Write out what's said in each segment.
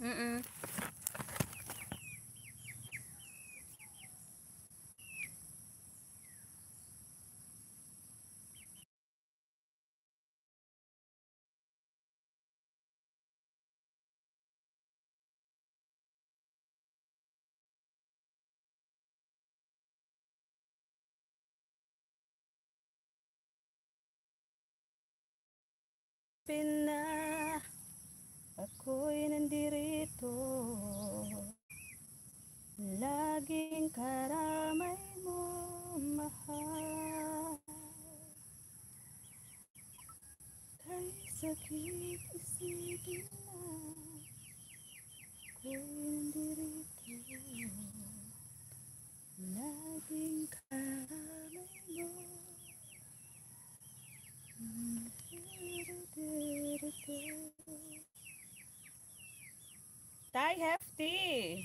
Mm-mm. Pina, ako'y nandirito, laging karamay mo, mahal. Kay sakit isipin na, ako'y nandirito, laging karamay mo. Tay Hefty.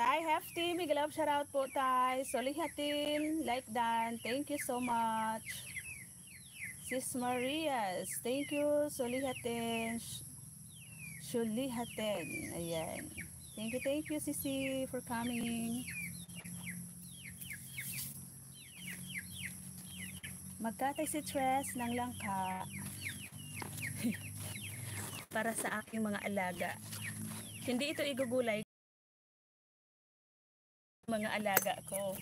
Tay Hefty, big love shout out po Tay. Solihatin, like Dan. Thank you so much. Sis Marias, thank you. Solihatin. Shulihatin. Ayan. Thank you, Sisi, for coming. Magkatay si Tres ng langka para sa aking mga alaga. Hindi ito igugulay mga alaga ko.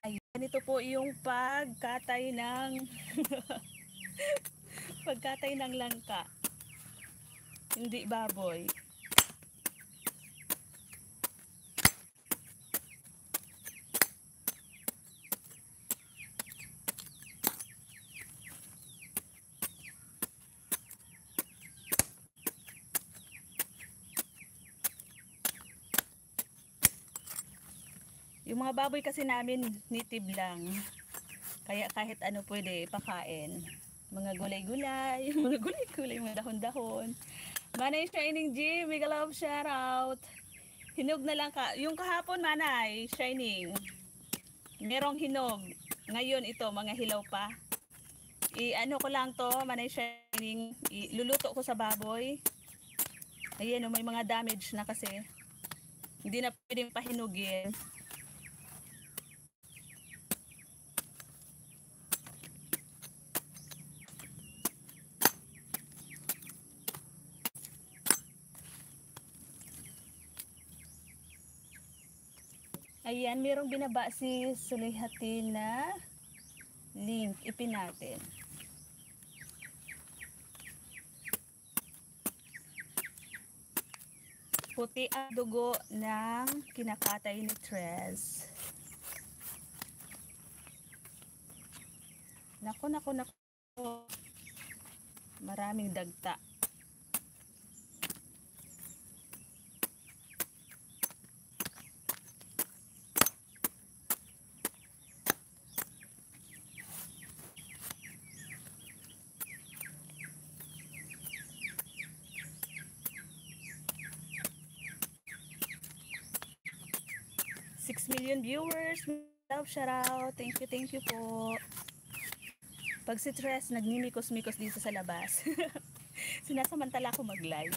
Ayan, ito po yung pagkatay ng pagkatay ng langka. Hindi baboy. Yung mga baboy kasi namin native lang. Kaya kahit ano pwede pakain. Mga gulay-gulay, mga gulay-gulay, mga dahon-dahon. Manay Shining G, big love shout out. Hinog na lang ka. Yung kahapon Manay Shining. Merong hinog. Ngayon ito, mga hilaw pa. I-ano ko lang to, Manay Shining. Luluto ko sa baboy. Ayan, may mga damage na kasi. Hindi na pwedeng pahinugin. Ayan, mayroong binaba si Sulihatin na link. Ipin natin. Puti ang dugo ng kinakatay ni Tres. Nako. Maraming dagta. Million viewers. Love shout out. Thank you po. Pag si Tres nagmimikos-mikos dito sa labas. Sinasamantala ko mag-live.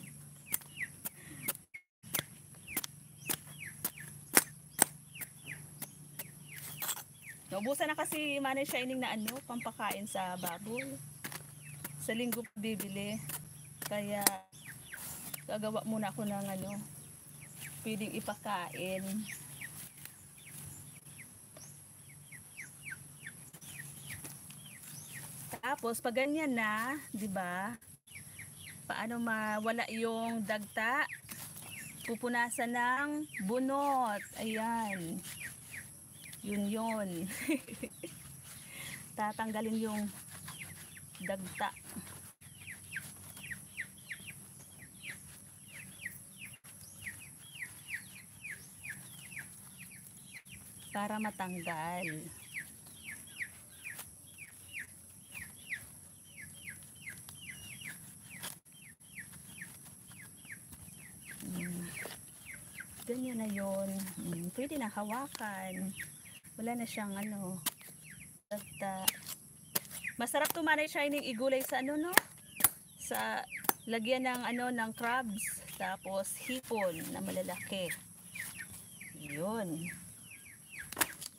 Naubusan na kasi Manay Shining na ano, pampakain sa baboy. Sa linggo bibili. Kaya gagawa muna ako ng ano, pwedeng ipakain. Tapos pag ganyan na, 'di ba? Paano mawala yung dagta? Pupunasan ng bunot. Ayan. Yun. Tatanggalin yung dagta. para matanggal. Ganyan na yun. Pwede na hawakan. Wala na siyang ano. At, masarap tumanay shining igulay sa ano no? Sa lagyan ng ano ng crabs. Tapos hipon na malalaki. Yun.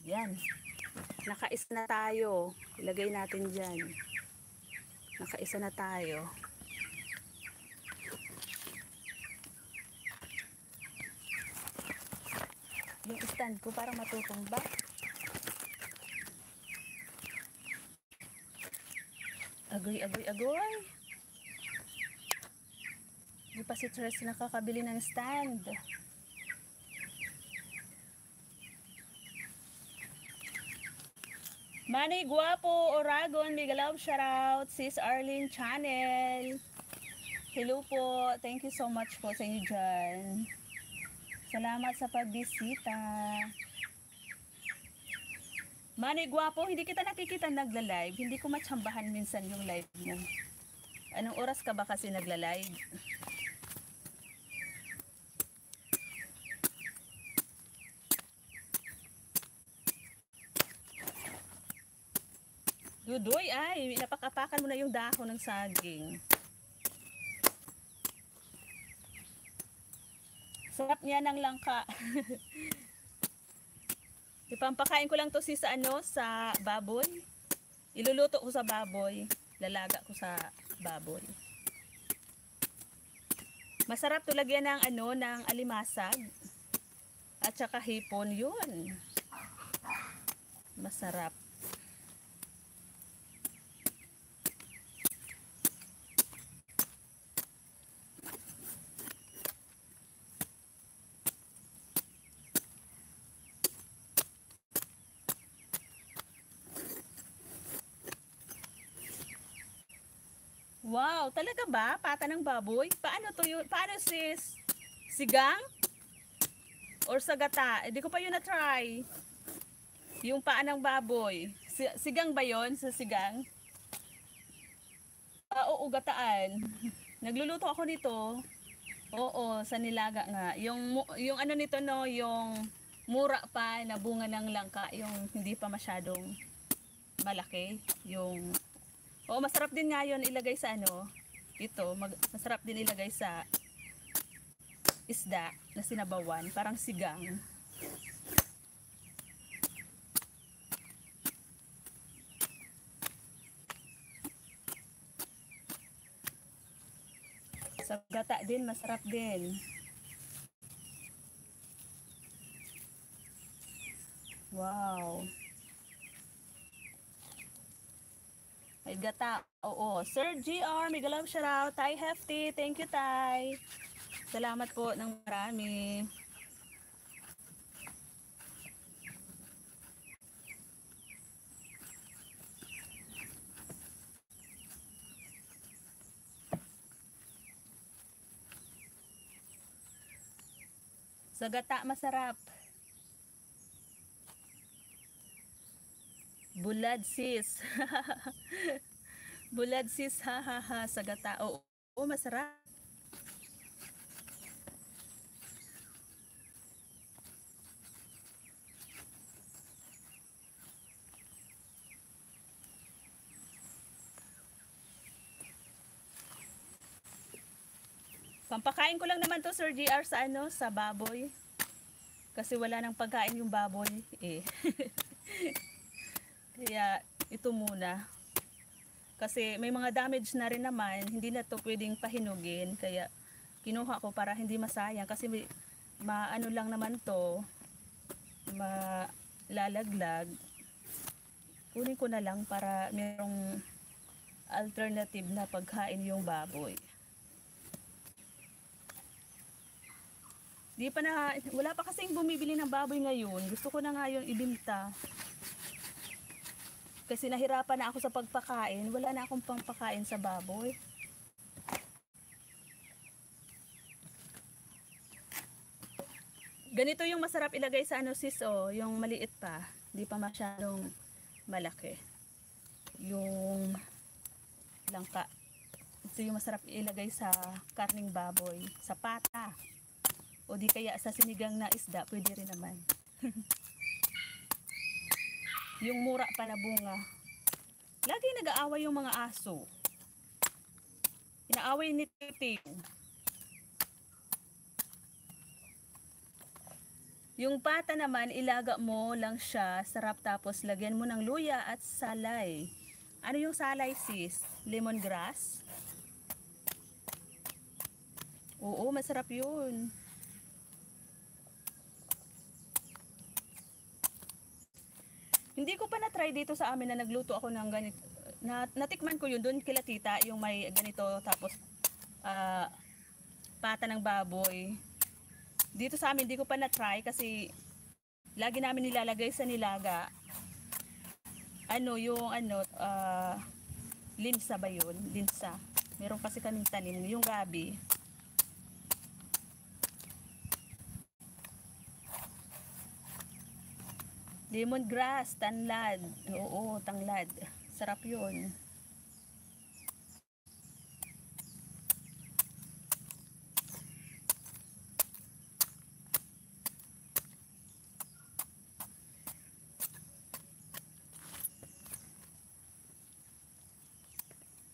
Yan. Nakaisa na tayo. Ilagay natin dyan. Nakaisa na tayo. Yung stand ko parang matutumba. Agoy. Hindi pa si Tres nakakabili ng stand. Manny Guapo, Oragon, big love, shoutout, Sis Arlene Channel. Hello po, thank you so much po sa inyo dyan. Salamat sa pagbisita. Manny Guapo, hindi kita nakikita nagla-live. Hindi ko matsambahan minsan yung live mo. Anong oras ka ba kasi nagla-live? Dudoy, ay, napakapakan mo na yung dahon ng saging. Sarap niya ng langka. Ipampakain ko lang to sa ano, sa baboy. Iluluto ko sa baboy. Lalaga ko sa baboy. Masarap to lagyan ng ano, ng alimasag. At saka hipon, yun. Masarap. Wow, talaga ba? Pata ng baboy? Paano to yun? Paano sis? Sigang? Or sa gata? Hindi ko pa yun na-try. Yung paa ng baboy. Sigang ba yun? Sa sigang? Oo, gataan. Nagluluto ako nito. Oo, sa nilaga nga. Yung ano nito no, yung mura pa na bunga ng langka. Yung hindi pa masyadong malaki. Yung oo, masarap din nga yun ilagay sa ano, ito, masarap din ilagay sa isda na sinabawan, parang sigang. Sa gata din, masarap din. Wow. May gata. Oo. Sir GR, mega love shoutout. Tay Hefty. Thank you, Tay. Salamat po ng marami. Sa gata, masarap. Bulad sis. Bulad sis, ha ha ha, sa gata. Oo, masarap. Pampakain ko lang naman to Sir GR sa ano, sa baboy. Kasi wala nang pagkain yung baboy eh. Kaya ito muna. Kasi may mga damage na rin naman, hindi na to pwedeng pahinugin. Kaya kinuha ko para hindi masayang kasi maano lang naman to, malalaglag. Kunin ko na lang para merong alternative na pagkain yung baboy. Wala pa kasing bumibili ng baboy ngayon. Gusto ko na nga yung ibinta. Kasi nahirapan na ako sa pagpakain. Wala na akong pangpakain sa baboy. Ganito yung masarap ilagay sa ano sis, oh, yung maliit pa. Hindi pa masyadong malaki. Yung langka. Ito yung masarap ilagay sa karning baboy, sa pata. O di kaya sa sinigang na isda, pwede rin naman. Yung mura pa na bunga. Lagi nag-aaway yung mga aso. Inaaway ni Titing. Yung pata naman, ilaga mo lang siya, sarap, tapos lagyan mo ng luya at salay. Ano yung salay sis? Lemongrass? Oo, masarap yun. Hindi ko pa na-try dito sa amin na nagluto ako ng ganito. Natikman ko yun doon kila tita, yung may ganito, tapos ah, pata ng baboy. Dito sa amin, hindi ko pa na-try kasi lagi namin nilalagay sa nilaga. Ano, yung ano, linsa ba yun? Linsa. Meron kasi kaming tanim, yung gabi. Lemongrass, tanlad. Oo, tanglad. Sarap yun.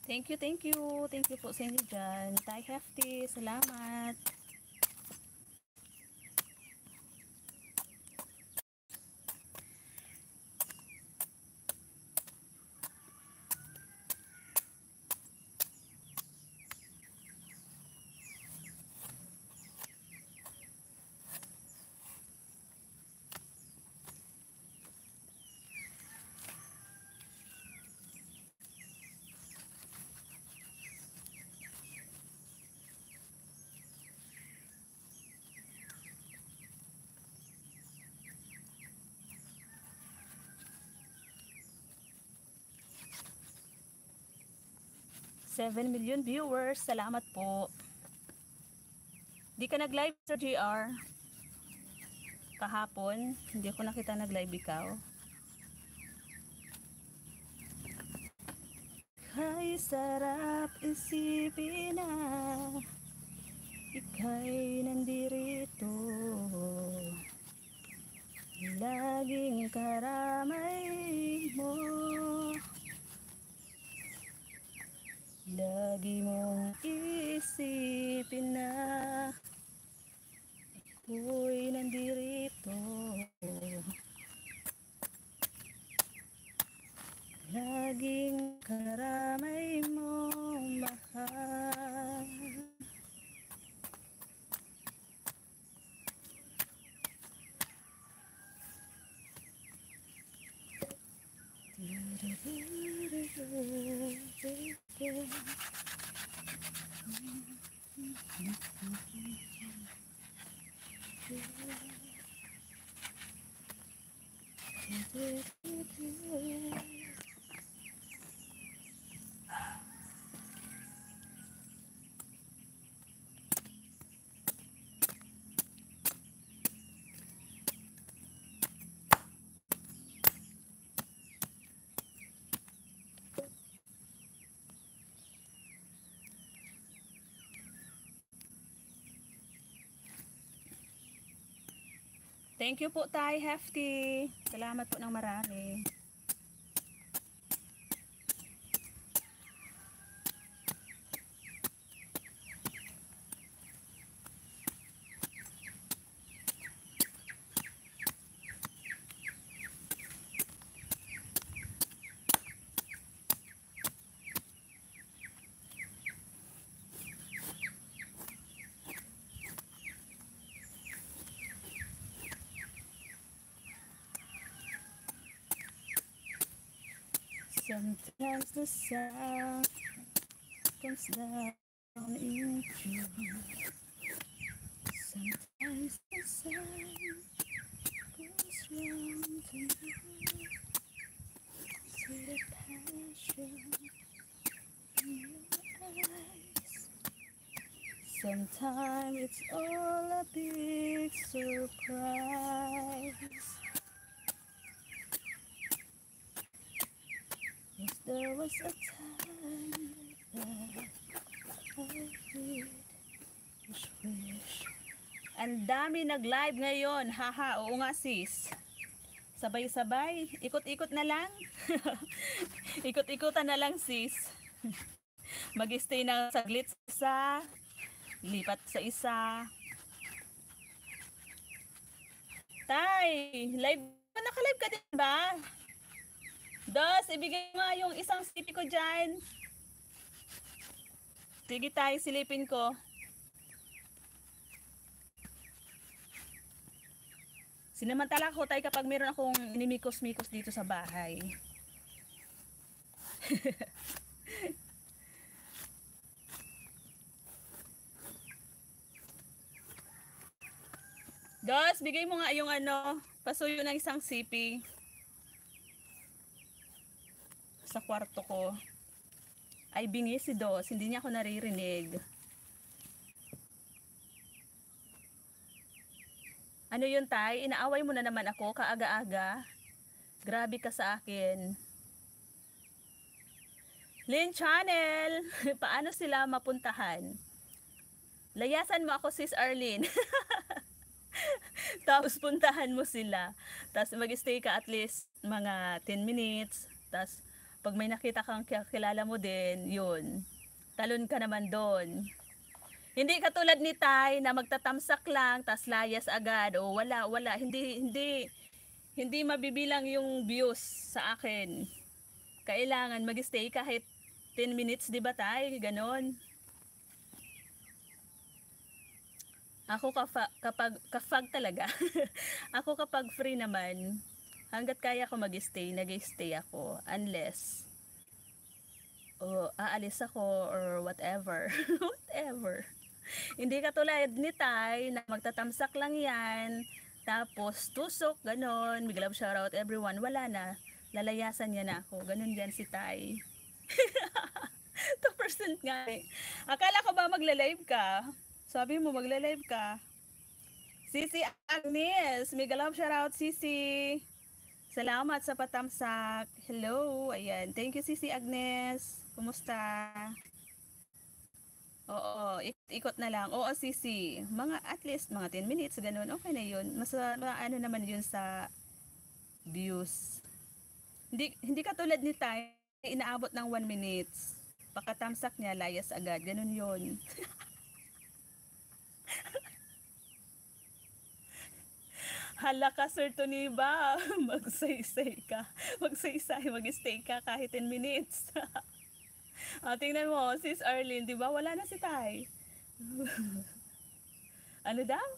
Thank you, thank you. Thank you po sa inyo dyan. Thai Hefty, salamat. Seven million viewers. Salamat po. Di ka nag-live sa GR kahapon. Hindi ko nakita nag-live ikaw. Ay, sarap isipin na ika'y nandirito. Laging karamay mo. Lagi mong isipin na ako'y nandirito. Laging karamay mo, mahal. Thank you po, Thai Hefty. Salamat po ng marami. Sometimes the sun comes down in June. Sometimes the sun goes round to you. See the passion in your eyes. Sometimes it's all a big surprise. Yes, there was a time that I did wish. Ang dami nag-live ngayon. Haha, oo nga sis. Sabay-sabay. Ikot-ikot na lang. Ikot-ikotan na lang sis. Mag-stay na saglit sa isa. Lipat sa isa. Tay, live. Naka-live ka din ba? Dos, ibigay mo yung isang sipi ko dyan. Sige tayo, silipin ko. Sinamantala ko tayo kapag meron akong inimikos-mikos dito sa bahay. Dos, bigay mo nga yung ano, pasuyo ng isang sipi. Sa kwarto ko. Ay, bingi si Dos, hindi niya ako naririnig. Ano yun tay? Inaaway mo na naman ako kaaga-aga. Grabe ka sa akin. Lynn Channel, paano sila mapuntahan? Layasan mo ako sis Arlene. Tapos puntahan mo sila. Tapos mag-stay ka at least mga 10 minutes. Tapos pag may nakita kang kilala mo din, yun. Talon ka naman doon. Hindi katulad ni Tay na magtatamsak lang, tas layas agad o wala, hindi mabibilang yung views sa akin. Kailangan mag-stay kahit 10 minutes, 'di ba Tay? Ganon. Ako kapag talaga. Ako kapag free naman, hangga't kaya ko mag-stay, nag-stay ako unless aalis ako or whatever. Whatever. Hindi katulad ni Tay na magtatamsak lang yan, tapos tusok, ganon, big love shoutout everyone, wala na, lalayasan niya na ako, ganon yan si Tay. 2% nga eh. Akala ko ba magla-live ka? Sabi mo magla-live ka. Sisi Agnes, big love shoutout Sisi. Salamat sa patamsak. Hello, ayan, thank you Sisi Agnes. Kumusta? Oo, ikot na lang. Oo, sisi. Mga at least mga 10 minutes ganun. Okay na 'yun. Mas ano naman 'yun sa views. Hindi katulad ni Tay, inaabot ng 1 minutes. Pagkatamsak niya layas agad. Ganun 'yun. Hala ka, Sir Toniba. Magsaysay ka. Magsaysay, mag-stay ka kahit 10 minutes. Tingnan mo, sis Arlene, di ba? Wala na si Tay. Ano daw?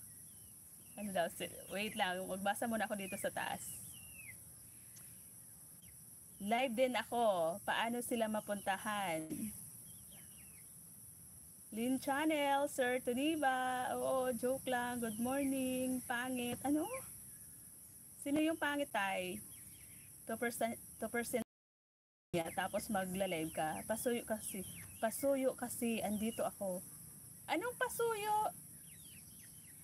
Ano daw? Wait lang, magbasa muna ako dito sa taas. Live din ako. Paano sila mapuntahan? Lynn Channel, Sir Toniba. Oo, joke lang. Good morning. Pangit. Ano? Sino yung pangit, Tay? 2% yeah, tapos magla-live ka. Pasuyo kasi andito ako. Anong pasuyo?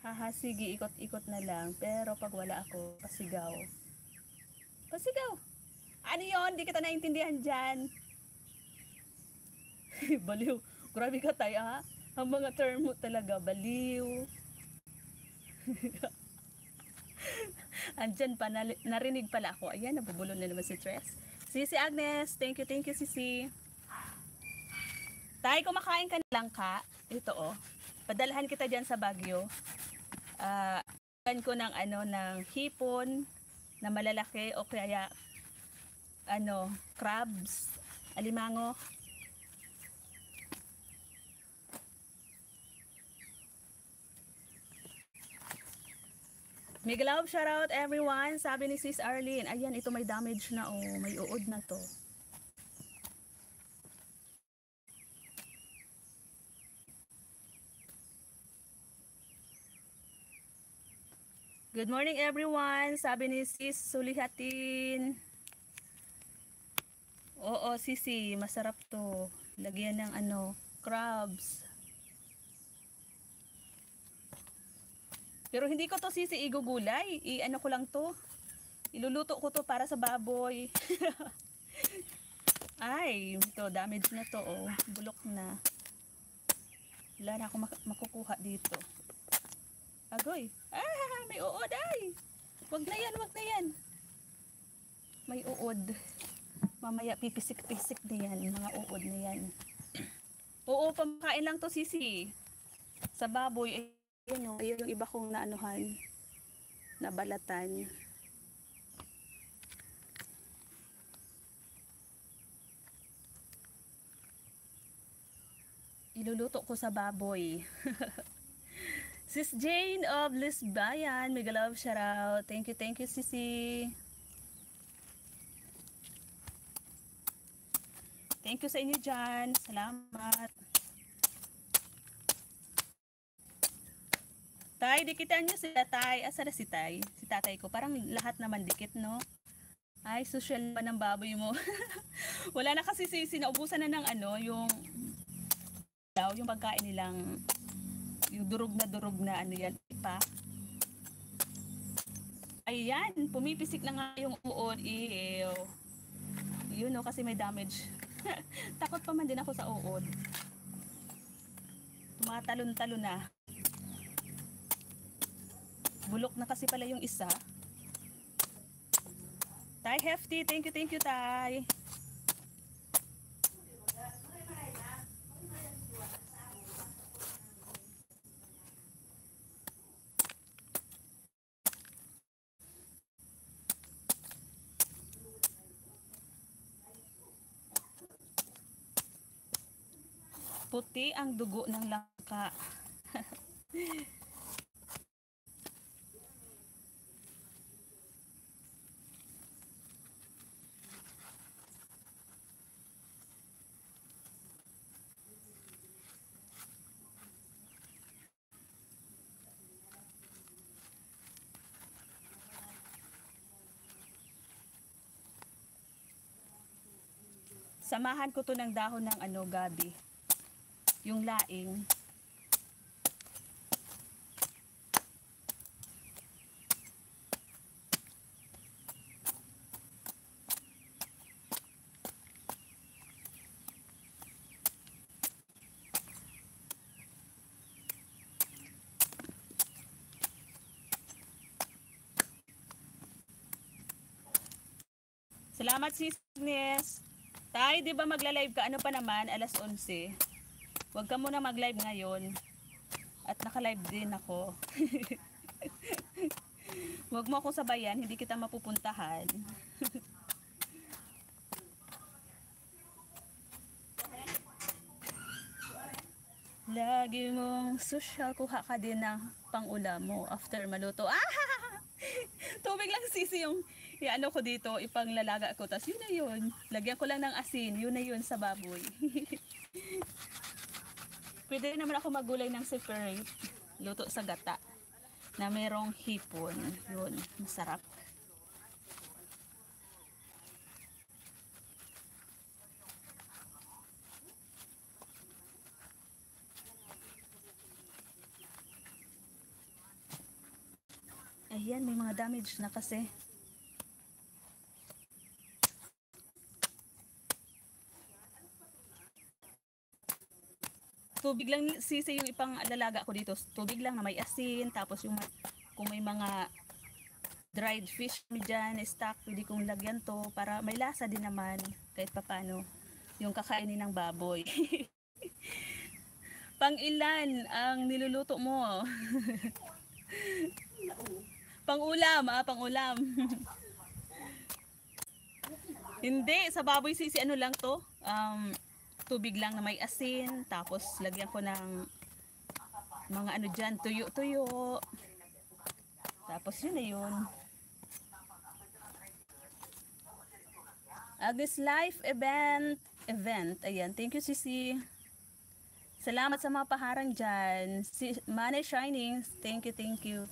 Haha, sige, ikot-ikot na lang. Pero pag wala ako, pasigaw. Pasigaw. Ano yon? Di kita naintindihan dyan. Baliw. Grabe ka tayo ha. Ang mga term mo talaga, baliw. Andyan pa, narinig pala ako. Ayan, nabubulon na naman si Tres. Sisi Agnes, thank you Sisi. Tay, kumakain ka na lang ka. Ito oh. Padalhan kita diyan sa Baguio. Ko ng ng hipon na malalaki o kaya crabs, alimango. Big love, shout out everyone. Sabi ni Sis Arlene, ayan, ito may damage na oh, may uod na to. Good morning everyone. Sabi ni Sis Sulihatin. Oo, Sisi, masarap to. Lagyan ng crabs. Pero hindi ko to sisi igugulay. I-ano ko lang to. Iluluto ko to para sa baboy. Ay, ito damage na to oh. Bulok na. Wala na ako makukuha dito. Agoy. Ah, may uod ay. Wag na yan, wag na yan. May uod. Mamaya pipisik-pisik na yan. Mga uod na yan. Oo, pamakain lang to sisi. Sa baboy, ayun yung iba kong naanuhan. Nabalatan. Iluluto ko sa baboy. Sis Jane of Lisbayan, mega love shout out. Thank you Sisi. Thank you sa inyo dyan. Salamat. Tay, dikitan nyo sila Tay. Asa na si Tay? Si tatay ko. Parang lahat naman dikit, no? Ay, social ba ng baboy mo? Wala na kasi Sisi. Naubusan na ng ano, yung pagkain nilang yung durog na ano yan, ipa. Ayan, pumipisik na nga yung uod. Ew. Yun no, kasi may damage. Takot pa man din ako sa uod. Tumatalon-talon na. Bulok na kasi pala yung isa. Tay Hefty, thank you Tay. Puti ang dugo ng langka. Samahan ko to ng dahon ng ano, gabi. Yung laing. Salamat sis Agnes. Tay, di ba magla-live ka? Ano pa naman? Alas 11. Huwag ka muna mag-live ngayon. At naka-live din ako. Huwag mo ako sabayan, hindi kita mapupuntahan. Lagi mong social, kuha ka din ng pang-ulam mo after maluto. Ah! Tubig lang sisi yung ano ko dito, ipanglalaga ko. Tapos yun na yun. Lagyan ko lang ng asin, yun na yun sa baboy. Pwede naman ako magulay ng separate. Luto sa gata. Na merong hipon. Yun, masarap. Ayan, may mga damage na kasi. Tubig lang sisi yung ipang lalaga ko dito. Tubig lang na may asin. Tapos yung kung may mga dried fish dyan, stock, pwede kong lagyan to para may lasa din naman kahit papano yung kakainin ng baboy. Pang ilan ang niluluto mo? Pang ulam, pang ulam. Hindi, sa baboy sisi ano lang to. Tubig lang na may asin, tapos lagyan ko ng mga ano dyan, tuyo-tuyo. Tapos yun na yun. Agnes Life event. Ayan, thank you Sisi. Salamat sa mga paharang dyan. Money Shining, thank you.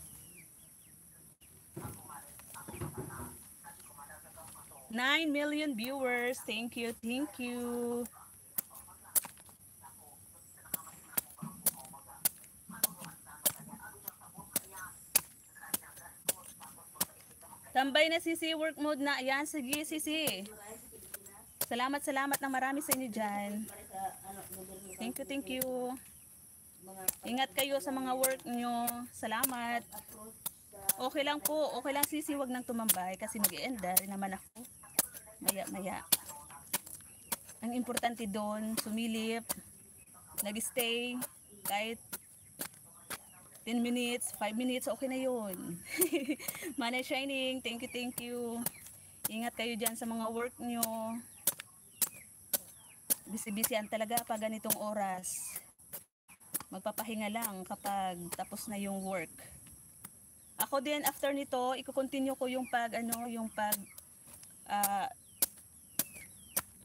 9 million viewers, thank you. Tambay na Sisi, work mode na. Ayan, sige Sisi. Salamat ng marami sa inyo dyan. Thank you. Ingat kayo sa mga work nyo. Salamat. Okay lang po. Okay lang Sisi, wag nang tumambay kasi mag-i-enda rin naman ako. Maya. Ang importante doon, sumilip, nag-stay, kahit 10 minutes, 5 minutes, okay na yun. Manay Shining, thank you. Ingat kayo dyan sa mga work nyo. Busy-busyan talaga pag ganitong oras. Magpapahinga lang kapag tapos na yung work. Ako din after nito, i-continue ko yung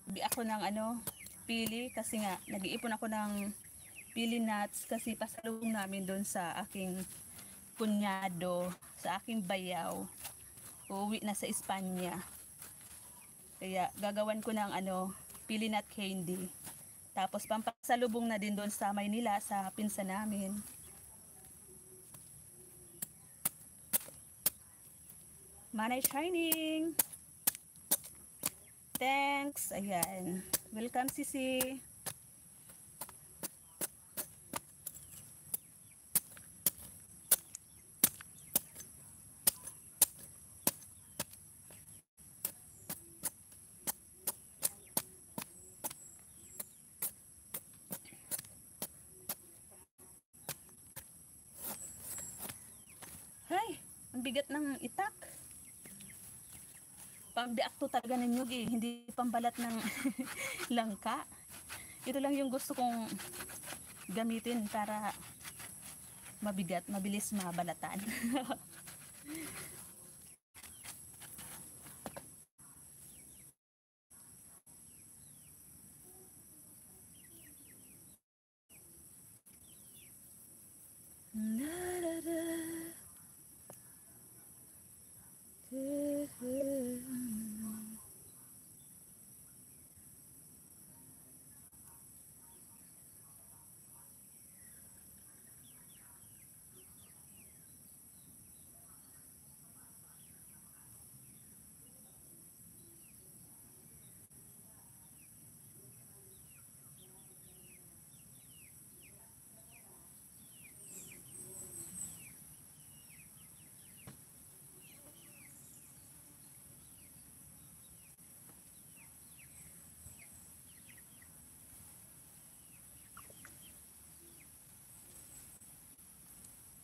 di ako ng pili kasi nga nag-iipon ako ng pili nuts kasi pasalubong namin doon sa aking kunyado, sa aking bayaw. Uuwi na sa Espanya. Kaya gagawan ko ng pili nut candy. Tapos pampasalubong na din doon sa Maynila sa pinsan namin. Manay Shining. Thanks. Ayan. Welcome Sisi. Hay, ang bigat ng itak. Pambiak to talaga ng nyug hindi pambalat ng langka. Ito lang yung gusto kong gamitin para mabigat, mabilis mabalatan.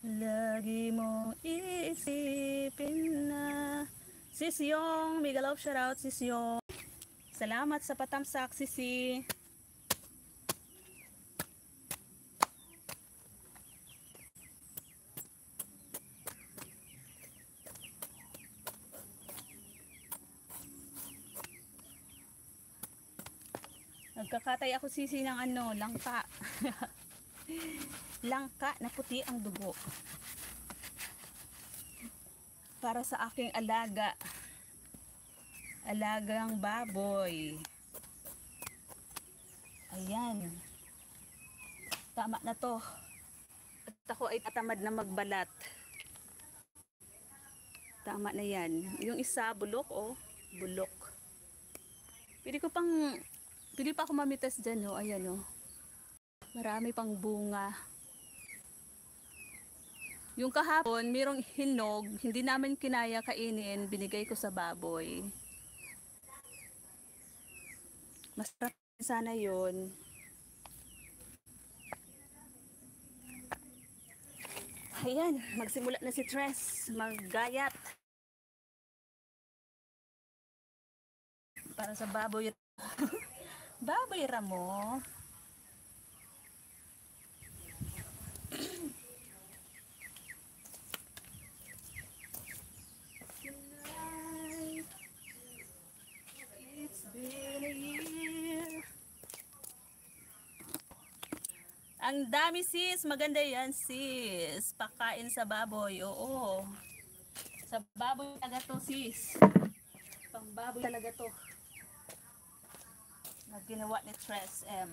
Lagi mong iisipin na. Sisyong, mega love shoutout Sisyong. Salamat sa patamsak Sisi. Nagkakatay ako Sisi ng langka. Langka na puti ang dugo. Para sa aking alagang baboy. Ayan. Tama na to. At ako ay tatamad na magbalat. Tama na yan. Yung isa, bulok bulok. Pwede pa ako mamitas dyan ayan Marami pang bunga. Yung kahapon, mayroong hinog, hindi namin kinaya kainin, binigay ko sa baboy. Masarap sana yun. Ayan, magsimula na si Tres, maggayat. Para sa baboy. Baboy ramo. Ang dami sis, maganda yan sis. Pakain sa baboy, oo. Sa baboy talaga to sis. Pang baboy talaga to. Na ginawa ni Tres M.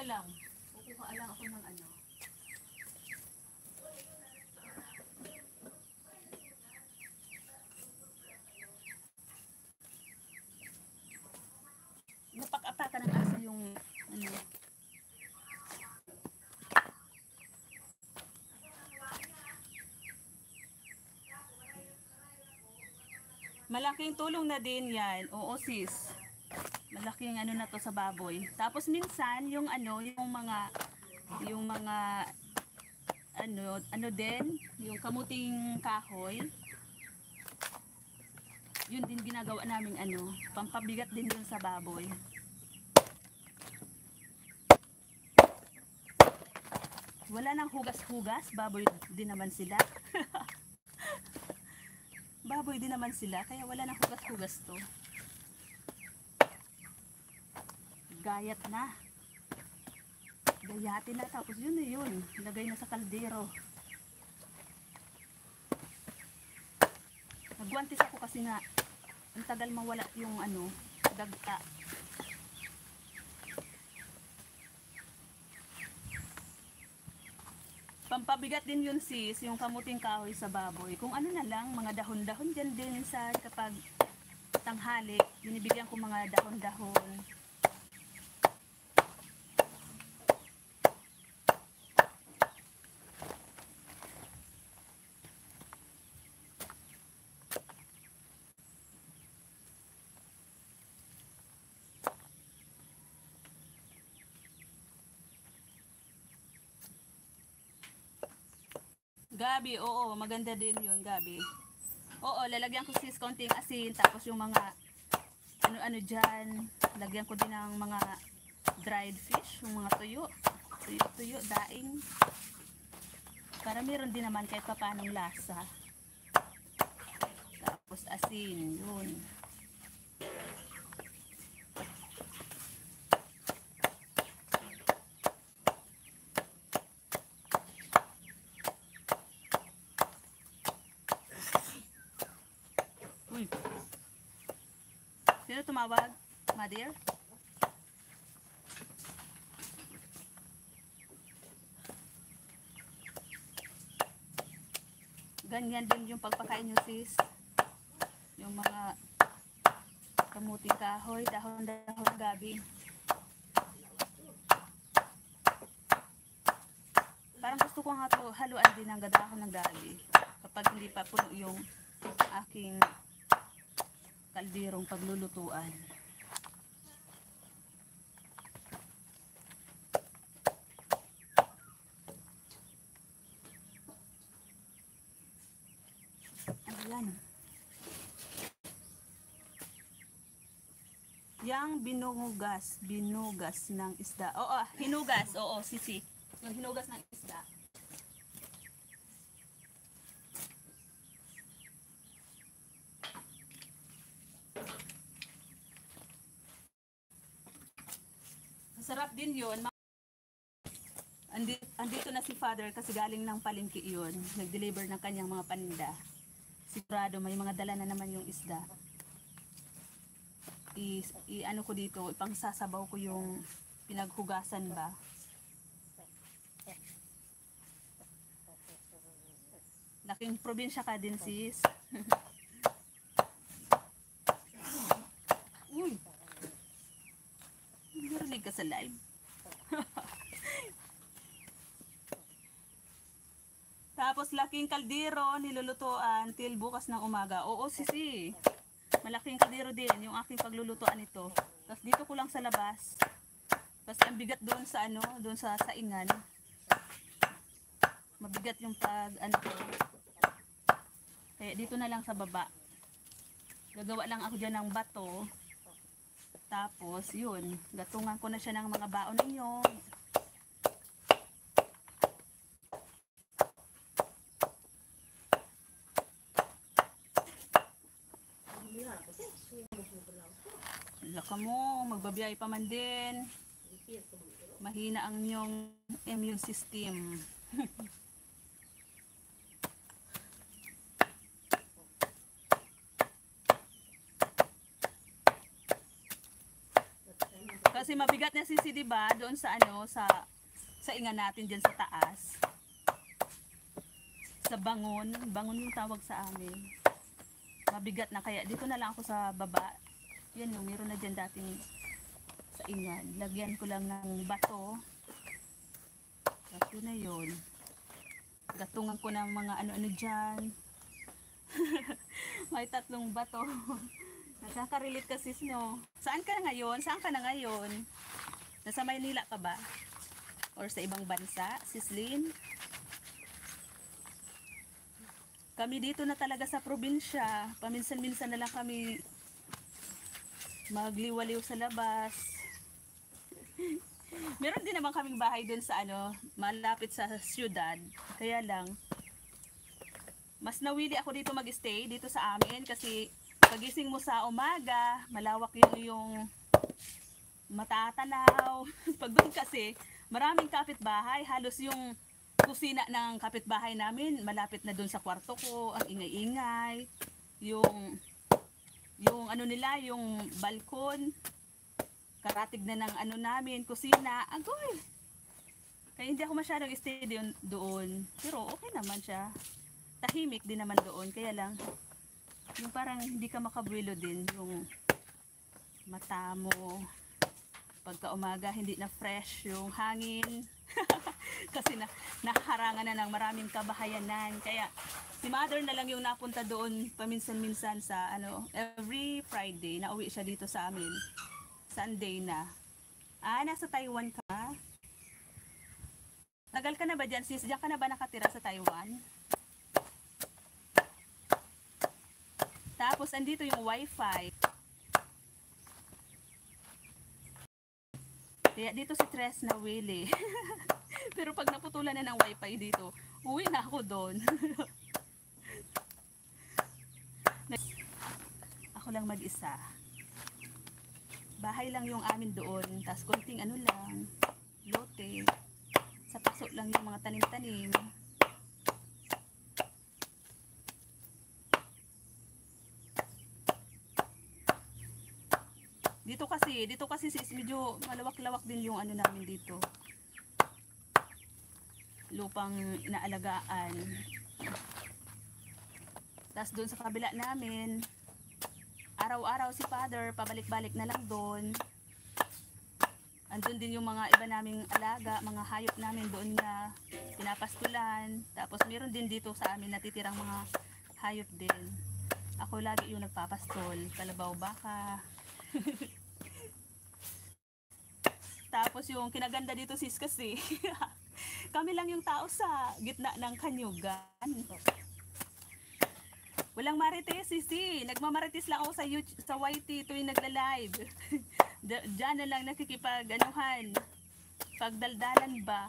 lang. Kukuha lang ako ng ano. Napak-apaka ng aso yung ano. Malaking tulong na din yan. Oo sis. Malaking ano na to sa baboy. Tapos minsan yung ano, yung mga ano din, yung kamuting kahoy. Yun din ginagawa namin ano, pampabigat din dun sa baboy. Wala nang hugas-hugas, baboy din naman sila. Baboy din naman sila, kaya wala nang hugas-hugas to. Gayat na. Gayatin na, tapos yun na yun. Lagay na sa kaldero. Nagwantis ako kasi nga, ang tagal mawala yung ano, dagta. Pampabigat din yun sis, yung kamuting kahoy sa baboy. Kung ano na lang, mga dahon-dahon dyan din sa kapag tanghali, binibigyan ko mga dahon-dahon. Gabi, oo, maganda din yun, gabi. Oo, lalagyan ko sis konting asin, tapos yung mga ano-ano dyan, lagyan ko din ng mga dried fish, yung mga tuyo, daing. Para meron din naman kahit papanong lasa. Tapos asin, yun. Uy. Sino tumawag? Mother? Ganyan din yung pagpakain nyo sis. Yung mga kamuting kahoy, dahon-dahon gabi. Parang gusto ko nga to haluan din ng gadahon ng gabi. Kapag hindi pa puno yung aking kalderong paglulutuan. Ayan. Yang binugas ng isda. Oo, hinugas. Oo, sisi. Yung hinugas ng isda. Masarap din yun. Andito na si Father kasi galing ng palengke yun. Nag-deliver ng kanyang mga paninda. Sigurado may mga dala na naman yung isda. Ano ko dito, ipangsasabaw ko yung pinaghugasan ba. Laking probinsya ka din sis. Uy! Narinig ka sa live. Tapos laking kaldero nilulutuan till bukas ng umaga. Oo sisi. Malaking kaldero din yung aking paglulutuan ito. Tapos dito ko lang sa labas. Kasi ang bigat doon sa ano, doon sa saingan. Mabigat yung ano ko. Kaya dito na lang sa baba. Gagawa lang ako diyan ng bato. Tapos yun, gatungan ko na siya ng mga baon ninyo. Laka mo, magbabiyay pa man din. Mahina ang inyong immune system. Kasi mabigat na sisi, diba? Doon sa ano, sa inga natin dyan sa taas. Sa bangon. Bangon yung tawag sa amin. Mabigat na, kaya dito na lang ako sa baba. Yan yung meron na dyan dating sa ingan. Lagyan ko lang ng bato. Tapos na yun. Gatungan ko ng mga ano-ano dyan. May 3 bato. Nakaka-relate ka sis, no? Saan ka na ngayon? Saan ka na ngayon? Nasa Maynila ka ba? Or sa ibang bansa? Sis Lynn? Kami dito na talaga sa probinsya. Paminsan-minsan na lang kami magliwaliw sa labas. Meron din naman kaming bahay dun sa ano, malapit sa syudad. Kaya lang, mas nawili ako dito mag-stay, dito sa amin. Kasi pagising mo sa umaga, malawak yung matatanaw. Pag doon kasi, maraming kapitbahay. Halos yung kusina ng kapitbahay namin, malapit na doon sa kwarto ko. Ang ingay-ingay. Yung ano nila, yung balkon. Karatig na ng ano namin, kusina. Agoy! Kaya hindi ako masyadong stay doon. Pero okay naman siya. Tahimik din naman doon. Kaya lang, yung parang hindi ka makabuelo din yung mata mo. Pagka umaga, hindi na fresh yung hangin. Kasi nakaharangan na ng maraming kabahayanan. Kaya si mother na lang yung napunta doon paminsan-minsan sa ano, every Friday. Nauwi siya dito sa amin. Sunday na. Nasa Taiwan ka? Tagal ka na ba dyan sis? Diyan ka na ba nakatira sa Taiwan? Tapos andito yung wifi. Kaya dito si Tres na Willie. Pero pag naputulan na ng wifi dito, uwi na ako doon. Ako lang mag-isa. Bahay lang yung amin doon. Tapos konting ano lang, lote. Sa paso lang yung mga tanim-tanim. Dito kasi sis, medyo malawak-lawak din yung ano namin dito. Lupang inaalagaan. Tapos doon sa kabila namin, araw-araw si father, pabalik-balik na lang doon. Andun din yung mga iba naming alaga, mga hayop namin doon na pinapastulan. Tapos meron din dito sa amin natitirang mga hayop din. Ako lagi yung nagpapastol, kalabaw baka. Tapos yung kinaganda dito sis kasi, kami lang yung tao sa gitna ng kanyugan. Walang marites sisi, nagmamarites lang ako sa YouTube, sa YT tuwing nagla-live. Diyan na lang nakikipag-anuhan, pagdaldalan ba.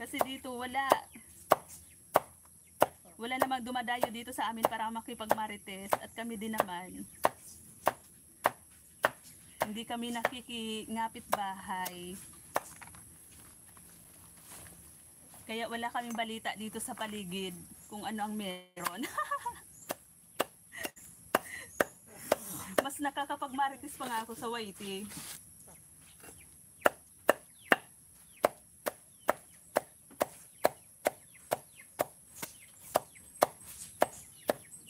Kasi dito wala namang dumadayo dito sa amin para makipagmarites. At kami din naman, hindi kami nakikingapit bahay. Kaya wala kaming balita dito sa paligid kung ano ang meron. Mas nakakapagmarites pa nga ako sa YT.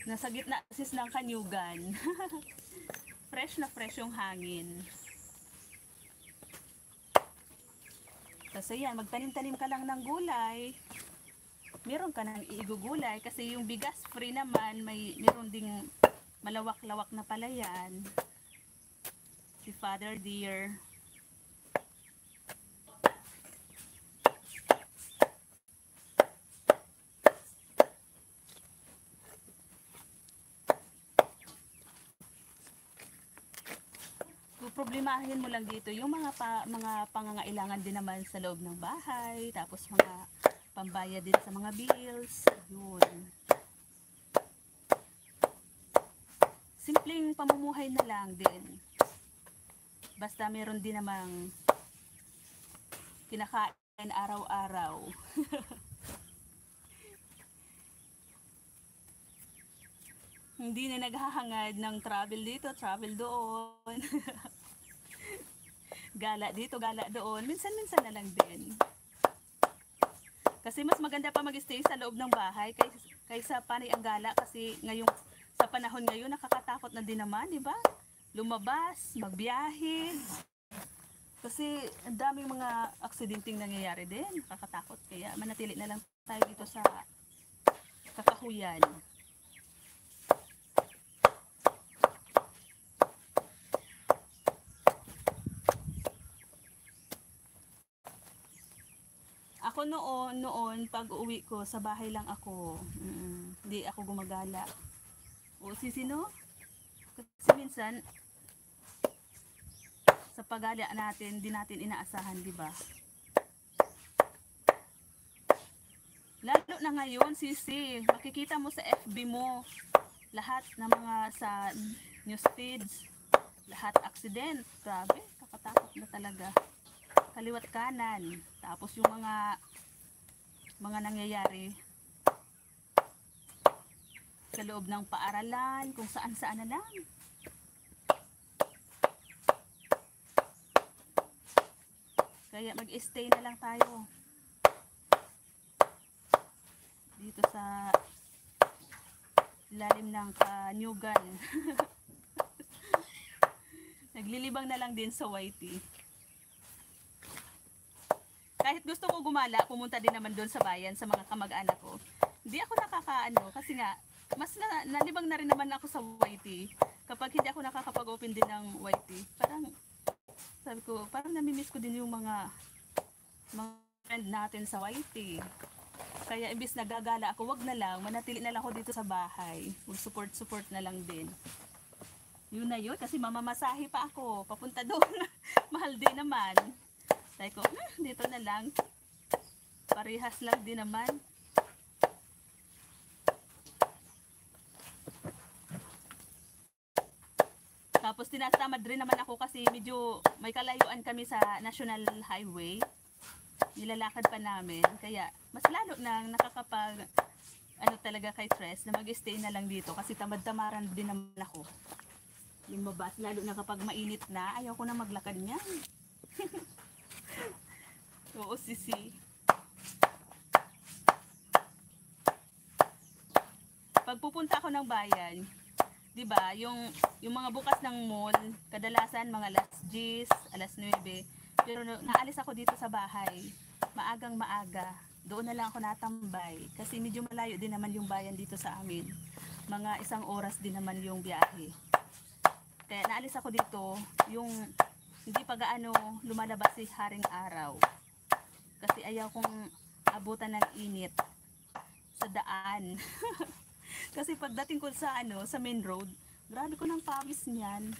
Nasa gitna sis ng kanyugan. Fresh na fresh yung hangin. Kasi yan, magtanim-tanim ka lang ng gulay. Meron ka nang iigugulay kasi yung bigas free naman, meron ding malawak-lawak na palayan. Si Father Dear. Problemahin mo lang dito yung mga pangangailangan din naman sa loob ng bahay, tapos mga pambayad din sa mga bills. Yun. Simpleng pamumuhay na lang din. Basta meron din namang kinakain araw-araw. Hindi na naghahangad ng travel dito, travel doon. Gala dito, gala doon. Minsan-minsan na lang din. Kasi mas maganda pa mag-stay sa loob ng bahay kaysa panay ang gala. Kasi ngayong, sa panahon ngayon, nakakatakot na din naman, di ba? Lumabas, magbiyahe. Kasi ang daming mga aksidenteng nangyayari din. Nakakatakot. Kaya manatili na lang tayo dito sa kakahuyan. Ako noon pag uwi ko sa bahay lang ako. Hindi ako gumagala. O sino? Kasi minsan sa paggala natin, di natin inaasahan, di ba? Lalo na ngayon, sisi, makikita mo sa FB mo lahat ng mga sa news feeds, lahat accident. Grabe, kakatakot na talaga. Kaliwat kanan. Tapos yung mga nangyayari sa loob ng paaralan, kung saan-saan na lang. Kaya mag-stay na lang tayo dito sa ilalim ng kanyugan. Naglilibang na lang din sa YT. Kahit gusto ko gumala, pumunta din naman doon sa bayan sa mga kamag-anak ko. Hindi ako nakakaano kasi nga mas nalibang na rin naman ako sa YT. Kapag hindi ako nakakapag-open din ng YT, parang sabi ko, parang namimiss ko din yung mga friend natin sa YT. Kaya imbis na gagala ako, wag na lang, manatili na lang ako dito sa bahay. Support na lang din. Yun na yun, kasi mamamasahe pa ako, papunta doon. Mahal din naman. Sabi ko, dito na lang. Parehas lang din naman. Tapos tinatamad rin naman ako kasi medyo may kalayuan kami sa National Highway. Nilalakad pa namin. Kaya mas lalo nang nakakapag talaga kay Tres na mag-stay na lang dito kasi tamad-tamaran din naman ako. Lumabas, lalo na kapag mainit na, ayaw ko na maglakad niyan. Oo, sisi. Pag pupunta ako ng bayan, 'di ba, yung mga bukas ng mall, kadalasan mga alas 10, alas 9. Pero naalis ako dito sa bahay, maagang maaga. Doon na lang ako natambay kasi medyo malayo din naman yung bayan dito sa amin. Mga 1 oras din naman yung biyahe. Kaya naalis ako dito, yung hindi pa gaano lumalabas si haring araw. Kasi ayaw kong abutan ng init sa daan. Kasi pagdating ko sa sa main road, grabe ko ng pawis niyan.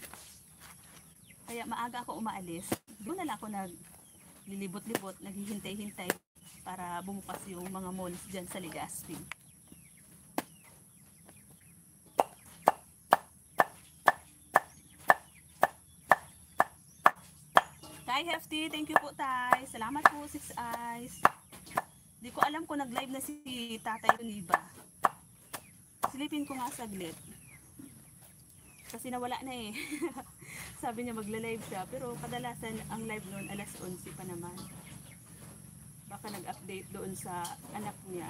Kaya maaga ako umaalis. Doon na lang ako naglilibot-libot, naghihintay-hintay para bumukas yung mga malls dyan sa Legazpi. Tay Hefty, thank you po Tay. Salamat po, Six Eyes. Di ko alam kung nag-live na si Tatay Uniba. Silipin ko nga saglit. Kasi nawala na eh. Sabi niya magla-live siya. Pero kadalasan ang live noon alas 11 pa naman. Baka nag-update doon sa anak niya.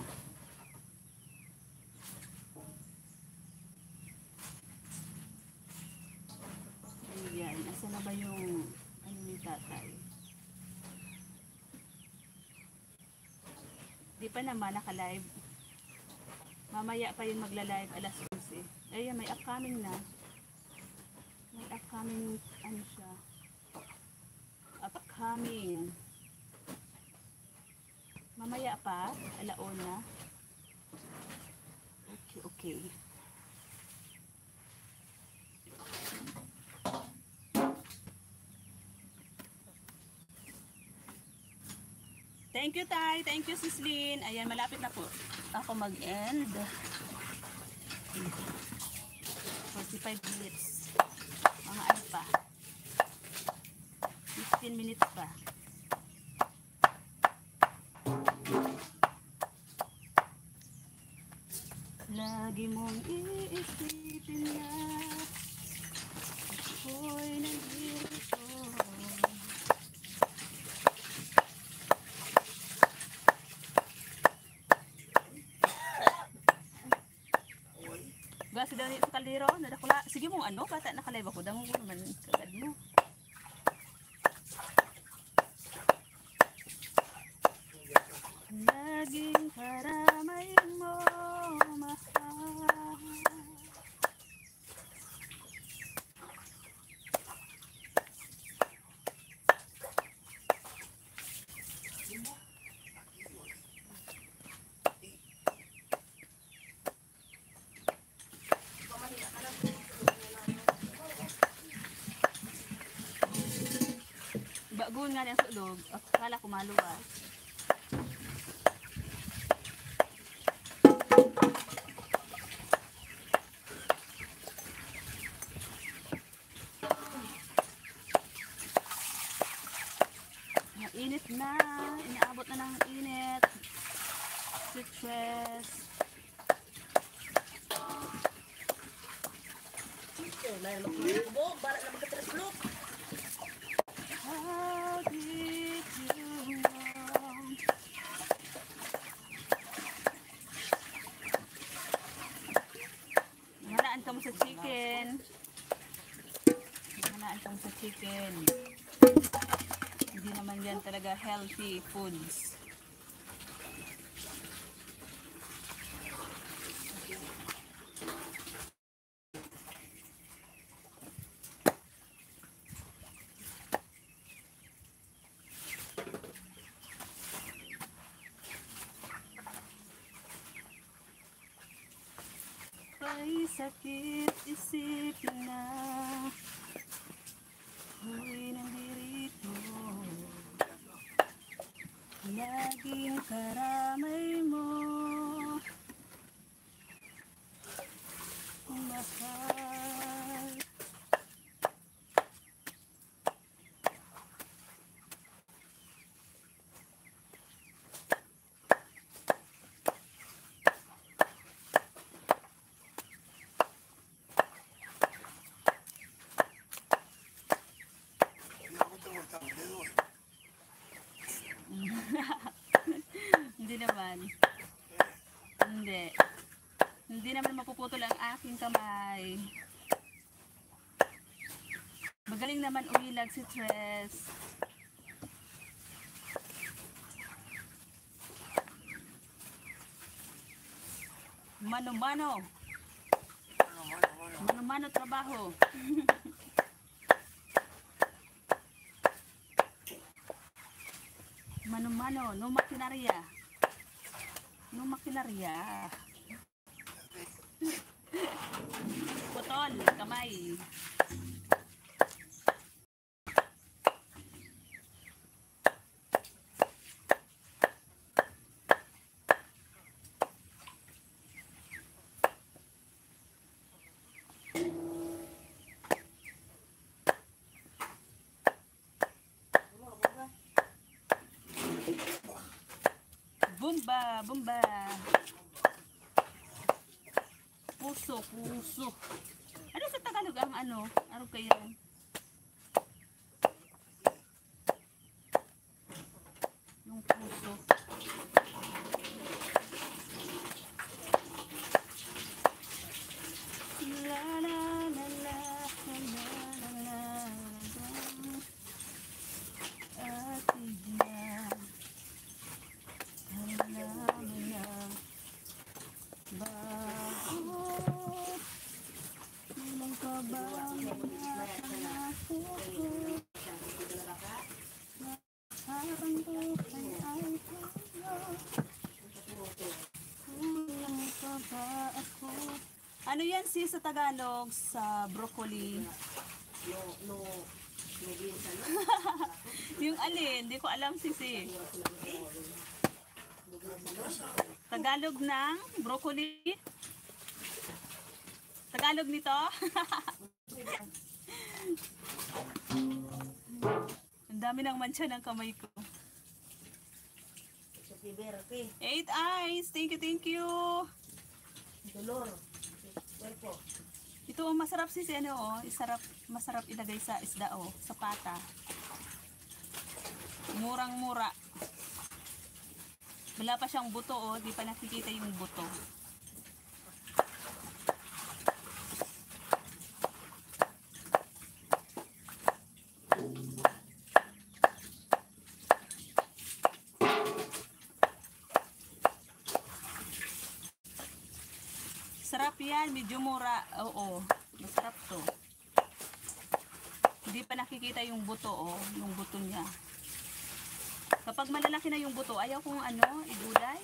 Ayan. Asa na ba yung ni Tatay? Di pa naman naka-live. Mamaya pa yung magla-live alas 11. Ayan, may upcoming na. May upcoming, siya. Upcoming. Mamaya pa, alauna. Okay. Thank you, Tay. Thank you, Sislin. Ayan, malapit na po ako mag-end. 45 minutes. Mga pa. 15 minutes pa. Lagi mong iisipin na ako'y nandito. Gasi daw ni sa kaldero, nadakula. Sige mo ano, bata nakalay ba ko, dango ko naman kagad mo. Laging karamay mo, mahal. Bagun nga ang sulog, akala ko maluwas. Init na, inaabot na ng init. Citrus. How did you know? Hanaan ka mo sa chicken. Hanaan ka mo sa chicken. Hindi naman yan talaga healthy foods. Ay sakit isipin na ako'y nandirito. Laging karamay mo, mahal. Hindi naman. Hindi. Hindi naman mapuputol ang aking kamay. Magaling naman umilag si Tres. Mano-mano. Mano-mano trabaho. Mano-mano, no makinarya. No makinarya. Putol, kamay. Bumba, bumba. Puso, puso. Ano sa Tagalog ang ano? Ano kayo? Yung puso. La la la la la la la la. Atig na. Ano yan si sa Tagalog sa broccoli? Yung alin, hindi ko alam sisi. Tagalog ng broccoli? Tagalog nito? Ang dami ng mancha ng kamay ko. 8 eyes. Thank you, thank you. Ito masarap sisi ano oh, masarap ilagay sa isda oh, sa pata. Murang-mura. Wala pa siyang buto oh, di pa nakikita yung buto. Masarap yan, medyo mura. Oo, masarap to. Hindi pa nakikita yung buto, oh, yung buto niya. Kapag malalaki na yung buto, ayaw kong igulay.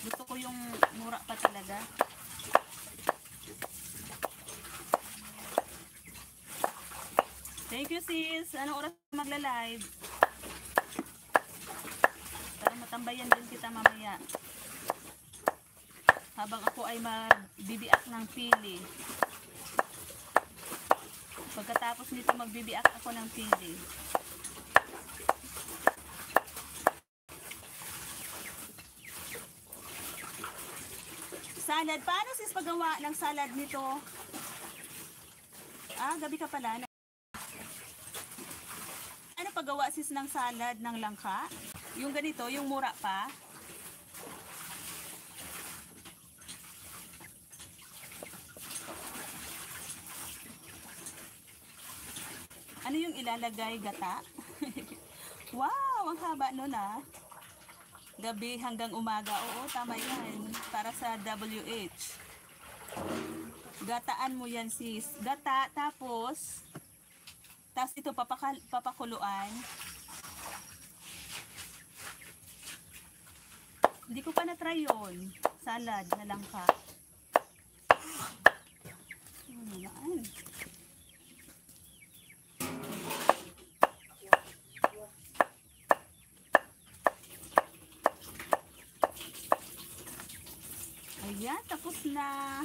Gusto ko yung mura pa talaga. Thank you sis. Anong oras magla-live? Para matambayan din kita mamaya. Habang ako ay magbibiak ng pili. Pagkatapos nito magbibiak ako ng pili. Salad. Paano sis paggawa ng salad nito? Gabi ka pala. Ano paggawa sis ng salad ng langka? Yung ganito, yung mura pa. Ano yung ilalagay? Gata? Wow, ang haba nun Gabi hanggang umaga. Oo, tama yan. Para sa WH. Gataan mo yan sis. Gata, tapos ito papakuluan. Hindi ko pa na-try yun. Salad na langka. Ano. Ayan, tapos na.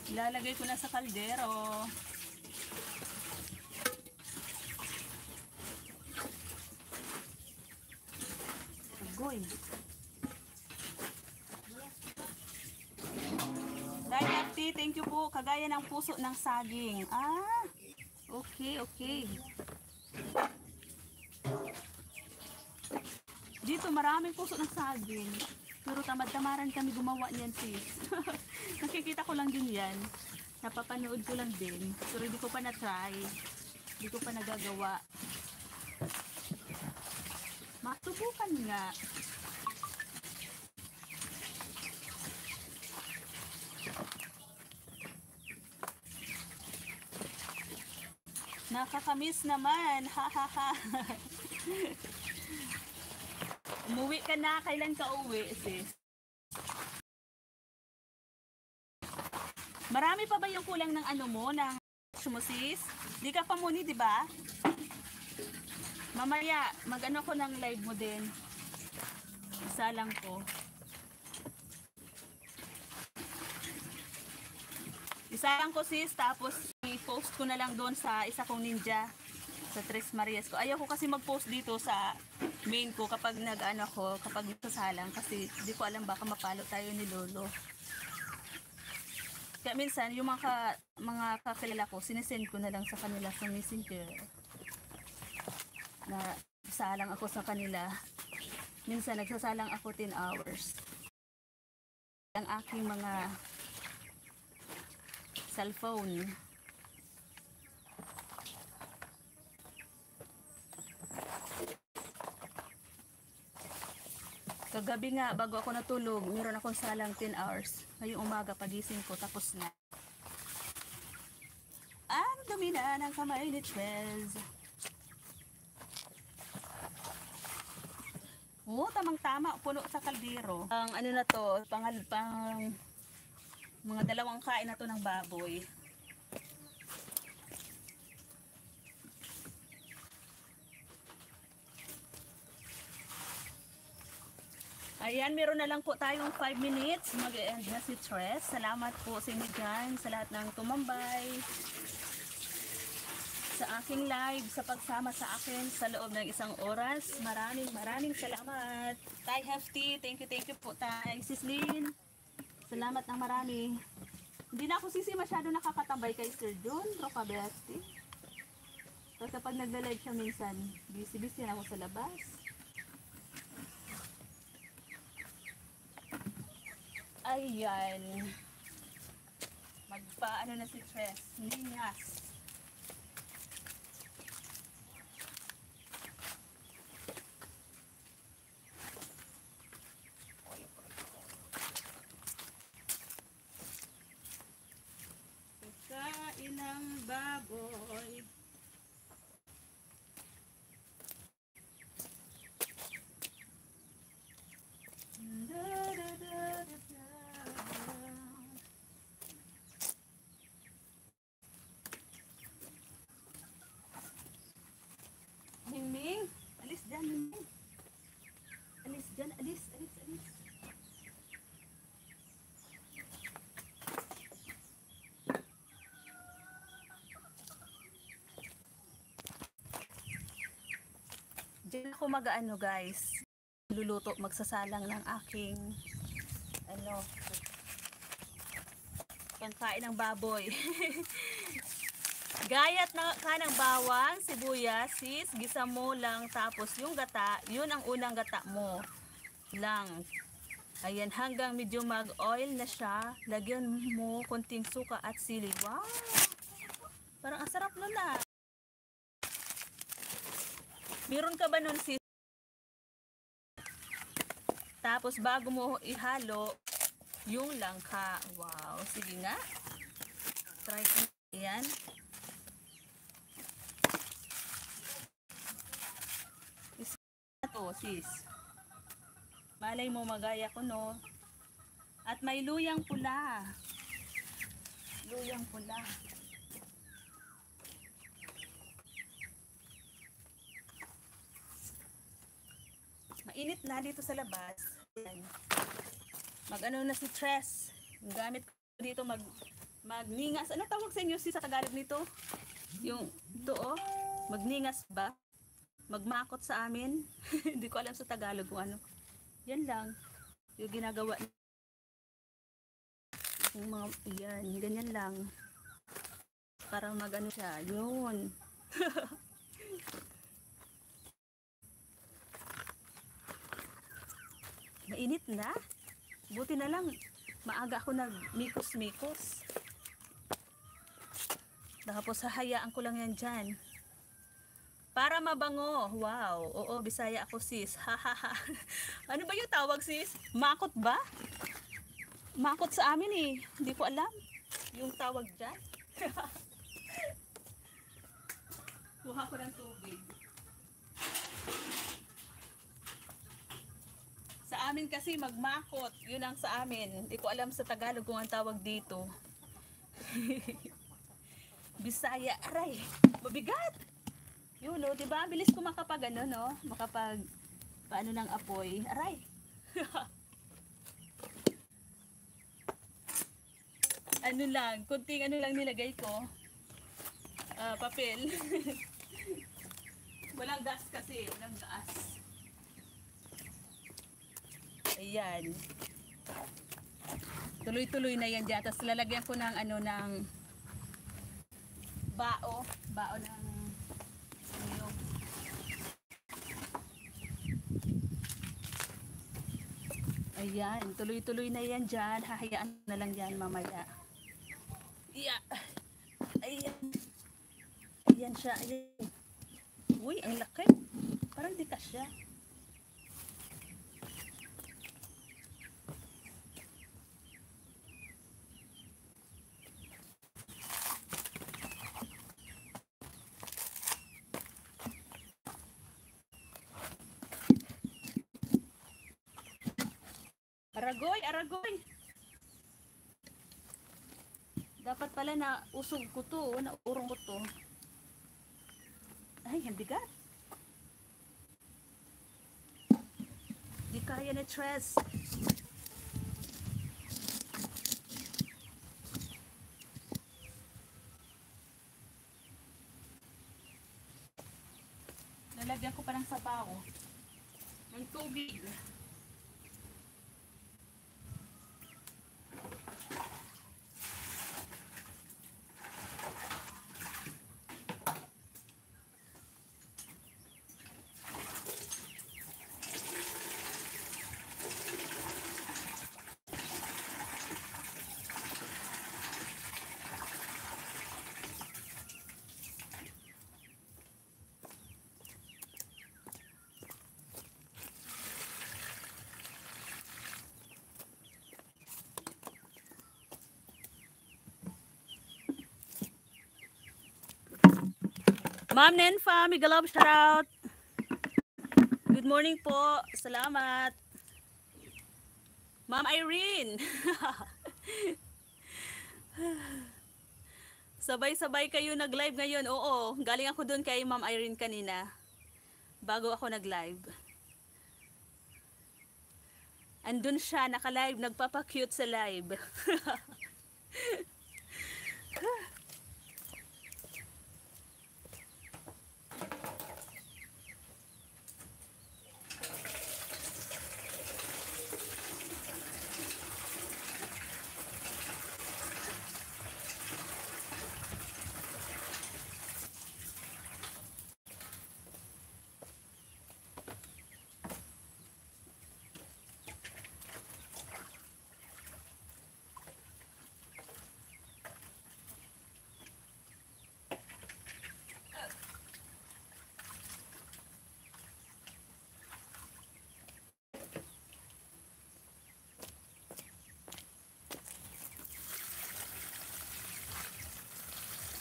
Ilalagay ko na sa kaldero. Agoy. Dynapty, thank you po. Kagaya ng puso ng saging. Okay, okay. Dito maraming puso ng saging. Pero tamad-tamaran kami gumawa niyan sis. Nakikita ko lang din yan. Napapanood ko lang din. Pero hindi ko pa na-try. Hindi ko pa nagagawa. Masubukan nga. Nakakamiss naman. Ha ha ha. Umuwi ka na. Kailan ka uwi, sis? Marami pa ba yung kulang ng ng sis? Di ka pa muni, di ba? Mamaya, ko ng live mo din. Isa lang ko. Isa lang ko sis, tapos i-post ko na lang doon sa isa kong ninja. Sa Tres Marias ko. Ayaw ko kasi mag-post dito sa main ko kapag kapag sasalang kasi di ko alam baka mapalo tayo ni Lolo. Kaya minsan yung mga kakilala ko, sinesend ko na lang sa kanila sa Messenger. Na salang ako sa kanila. Minsan nagsasalang ako 10 hours. Ang aking mga cellphone. Kagabi nga, bago ako natulog, meron akong salang 10 hours. Ngayong umaga, pagising ko, tapos na. Ang dumi na ng kamay ni Trez. Tamang-tama, puno sa kaldero. Ang na to, mga dalawang kain na to ng baboy. Ayan, meron na lang po tayong 5 minutes. Mag-end na si Trez. Salamat po sa inyo dyan, sa lahat ng tumambay sa aking live, sa pagsama sa akin sa loob ng isang oras. Maraming salamat. Tay Hefty, thank you po Tay. Sislin, salamat ng marami. Hindi na ako masyado nakakatambay kay Sir John Rocaberte. Kasi kapag nagla-live siya minsan, busy na ako sa labas. Ayan. Magpaano na si Trez. Ninyas. ng baboy. Mingming, alis dyan, Mingming. Alis dyan, alis. Diyan ako mag-ano guys, luluto, magsasalang ng aking pangkain ng baboy. Gayat na ka ng bawang, sibuyas, sis, gisa mo lang, tapos yung gata, yun ang unang gata mo lang. Ayan, hanggang medyo mag-oil na siya, lagyan mo konting suka at sili. Wow! Parang ang sarap nun ah. Meron ka ba nun sis? Tapos bago mo ihalo, yung langka. Wow, sige nga. Try ko. Ayan. Ito sis. Malay mo magaya ko no. At may luyang pula. Luyang pula. Mainit na dito sa labas. Ayan. Mag-ano na si Tres. Yung gamit ko dito magningas. Ano tawag sa inyo sa Tagalog nito? Yung ito oh. Magningas ba? Magmakot sa amin. Hindi ko alam sa Tagalog kung ano. Yan lang. Yung ginagawa. Yung mga, yan. Ganyan lang. Para mag-ano siya. Yun. Mainit na. Buti na lang maaga ako nag-mikos-mikos. Tapos hahayaan ko lang yan dyan. Para mabango. Wow. Oo, Bisaya ako sis. Hahaha. Ano ba yung tawag sis? Makot ba? Makot sa amin eh. Hindi ko alam. Yung tawag dyan. Kuha ko ng tubig. Sa amin kasi magmakot. Yun ang sa amin. Hindi ko alam sa Tagalog kung ang tawag dito. Bisaya. Aray. Mabigat. Yun o. Diba? Bilis ko makapag ano no? Makapag paano ng apoy. Aray. Ano lang. Kunting ano lang nilagay ko. Papel. Walang gas kasi. Walang gas. Ayan. Tuloy-tuloy na yan dyan. Tapos lalagyan ko ng ano ng bao. Bao ng niyog. Ayan. Tuloy-tuloy na yan dyan. Hahayaan na lang yan mamaya. Yeah. Ayan. Ayan siya. Ayan. Uy, ang laki. Parang di kasya. Aragoy, aragoy. Dapat pala na usog ko to, na urong ko to. Ay, ang bigat. Di kaya na Tres. Lalagyan ko pa ng sabaw. Ng tubig. Ma'am Nenfa, mega love shoutout. Good morning po. Salamat. Ma'am Irene. Sabay-sabay kayo nag-live ngayon. Oo, galing ako doon kay Ma'am Irene kanina. Bago ako nag-live. Andun siya, naka-live, nagpapa-cute sa live.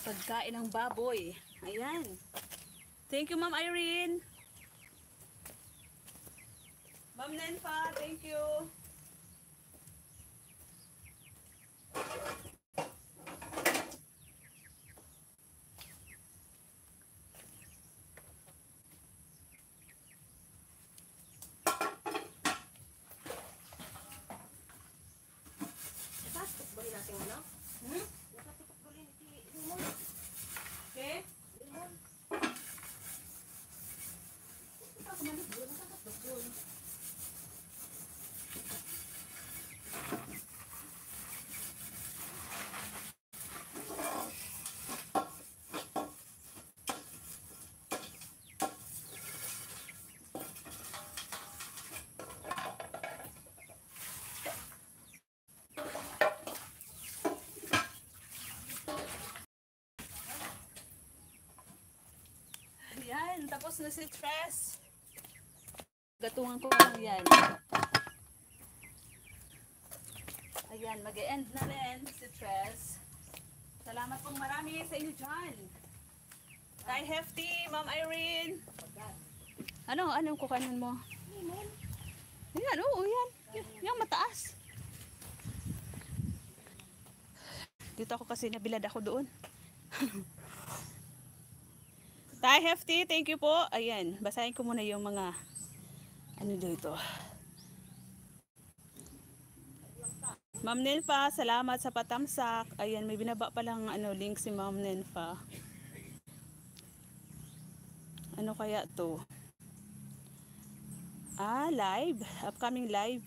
Pagkain ng baboy. Ayan. Thank you, Ma'am Irene. Ma'am Nenfa, thank you. Okay? Ayan, tapos na si Tres. Gatungan ko lang yan. Ayan, mag-e-end na rin si Tres. Salamat pong marami sa inyo dyan. Tay Hefty, Ma'am Irene. Anong kukanan mo? Ayan, oo, yan. Yung mataas. Dito ako kasi nabilad ako doon. Tay Hefty, thank you po. Ayan, basahin ko muna yung mga ano dito. Ma'am Nelfa, salamat sa patamsak. Ayan, may binaba palang link si Ma'am Nelfa. Ano kaya to? Live. Upcoming live.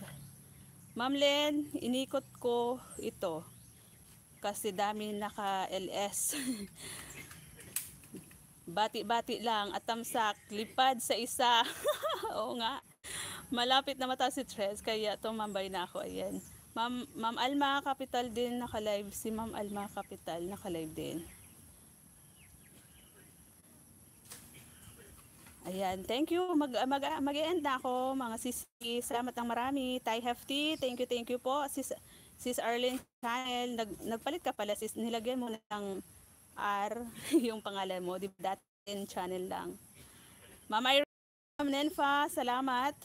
Ma'am Len, inikot ko ito. Kasi dami naka-LS. Bati-bati lang at tamsak, lipad sa isa. Oo nga. Malapit na mata si Tres, kaya tumambay na ako. Ayan. Ma'am Alma Capital din naka-live. Si Ma'am Alma Capital naka-live din. Ayan, thank you. Mag-e-end na ako, mga sisi. Salamat ng marami. Tay Hefty, thank you po. Sis Arlene Channel, nagpalit ka pala, sis. Nilagyan mo ng R, yung pangalan mo. Di ba dati channel lang. Ma'am Irene, Ma'am Nenfa, salamat.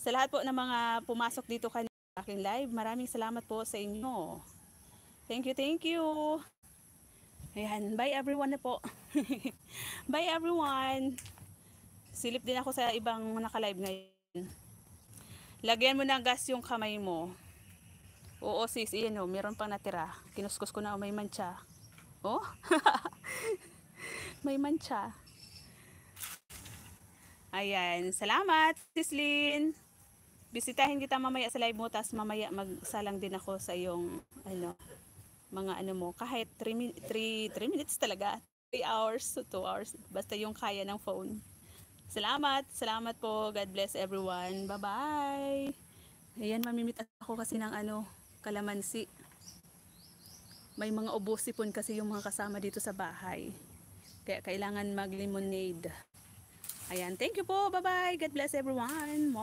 Sa lahat po ng mga pumasok dito kanina sa aking live, maraming salamat po sa inyo. Thank you. Ayan, bye everyone na po. Bye everyone. Silip din ako sa ibang naka-live ngayon. Lagyan mo ng gas yung kamay mo. Oo sis, iyan o, meron pang natira. Kinuskus ko na, may mancha. Oh? May mancha. Ayan, salamat sis Lynn. Bisitahin kita mamaya sa live mo, tas mamaya magsalang din ako sa iyong mga mo, kahit 3 minutes talaga, 3 hours, 2 hours, basta yung kaya ng phone. Salamat po. God bless everyone. Bye-bye. Ayan, mamimit ako kasi ng kalamansi. May mga ubo-sipon kasi yung mga kasama dito sa bahay. Kaya kailangan mag-lemonade. Ayan, thank you po. Bye-bye. God bless everyone.